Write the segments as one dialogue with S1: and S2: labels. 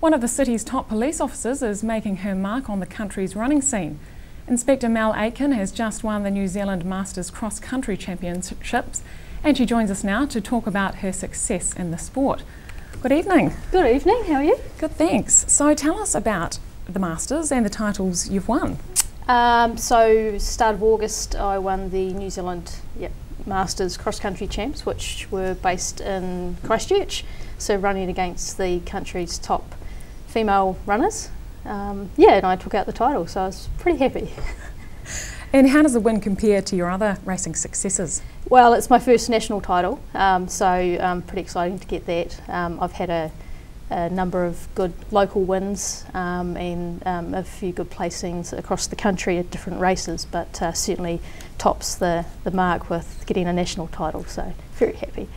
S1: One of the city's top police officers is making her mark on the country's running scene. Inspector Mel Aitken has just won the New Zealand Masters Cross Country Championships, and she joins us now to talk about her success in the sport. Good evening.
S2: Good evening, how are you?
S1: Good, thanks. So tell us about the Masters and the titles you've won.
S2: So start of August I won the New Zealand Masters Cross Country Champs, which were based in Christchurch, so running against the country's top female runners. And I took out the title, so I was pretty happy.
S1: And how does the win compare to your other racing successes?
S2: Well, it's my first national title, so pretty exciting to get that. I've had a number of good local wins and a few good placings across the country at different races, but certainly tops the mark with getting a national title, so very happy.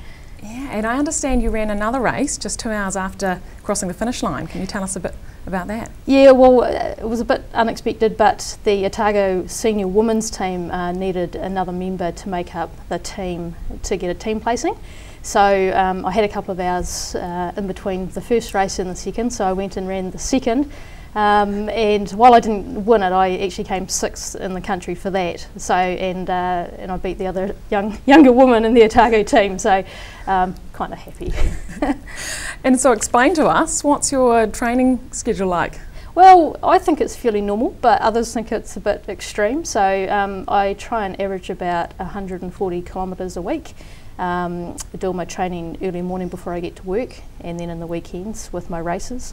S1: Yeah, and I understand you ran another race just 2 hours after crossing the finish line. Can you tell us a bit about that?
S2: Yeah, well, it was a bit unexpected, but the Otago senior women's team needed another member to make up the team to get a team placing. So I had a couple of hours in between the first race and the second, so I went and ran the second. And while I didn't win it, I actually came 6th in the country for that. So and I beat the other younger woman in the Otago team. So kind of happy.
S1: And so explain to us, what's your training schedule like?
S2: Well, I think it's fairly normal, but others think it's a bit extreme. So I try and average about 140 kilometres a week. I do all my training early morning before I get to work, and then in the weekends with my races.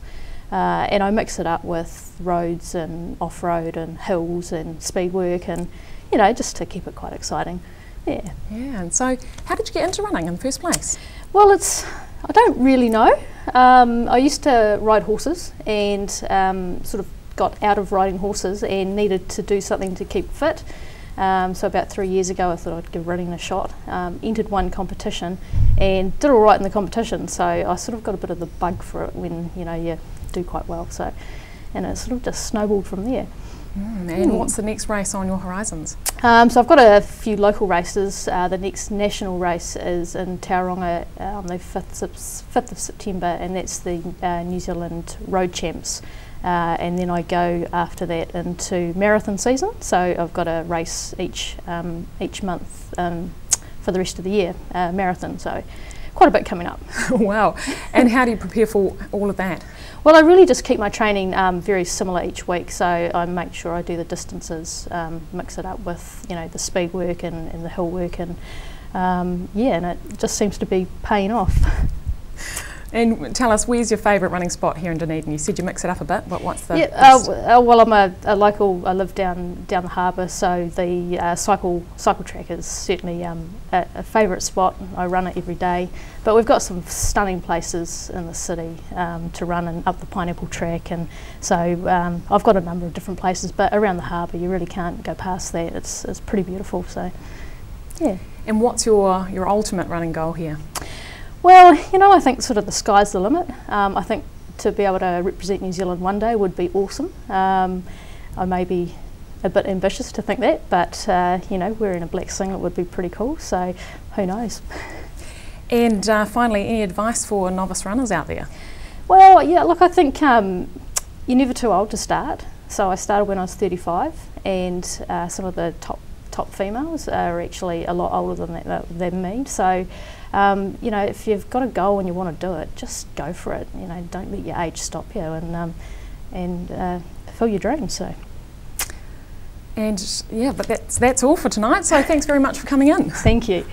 S2: And I mix it up with roads and off-road and hills and speed work, and just to keep it quite exciting. Yeah. Yeah.
S1: And so, how did you get into running in the first place?
S2: Well, I don't really know. I used to ride horses and sort of got out of riding horses and needed to do something to keep fit. So about 3 years ago I thought I'd give running a shot, entered one competition and did all right in the competition, so I sort of got a bit of the bug for it when you do quite well, and it sort of just snowballed from there.
S1: And what's the next race on your horizons?
S2: So I've got a few local races. The next national race is in Tauranga on the 5th of September, and that's the New Zealand Road Champs. And then I go after that into marathon season, so I've got a race each month for the rest of the year, marathon, so quite a bit coming up.
S1: Wow. And how do you prepare for all of that?
S2: Well, I really just keep my training very similar each week, so I make sure I do the distances, mix it up with the speed work and the hill work, and and it just seems to be paying off.
S1: And tell us, where's your favourite running spot here in Dunedin? You said you mix it up a bit, but what's the...
S2: well, I'm a local, I live down the harbour, so the cycle track is certainly a favourite spot. I run it every day, but we've got some stunning places in the city to run, and up the Pineapple track, and so I've got a number of different places, but around the harbour you really can't go past that. It's pretty beautiful, so yeah.
S1: And what's your ultimate running goal here?
S2: Well, I think sort of the sky's the limit. I think to be able to represent New Zealand one day would be awesome. I may be a bit ambitious to think that, but wearing a black singlet would be pretty cool, so who knows. And
S1: finally, any advice for novice runners out there?
S2: Well, yeah, look, I think you're never too old to start. So I started when I was 35, and some of the top females are actually a lot older than me. So if you've got a goal and you want to do it, just go for it. Don't let your age stop you, and fulfill your dreams. So.
S1: And yeah, but that's all for tonight. So thanks very much for coming in.
S2: Thank you.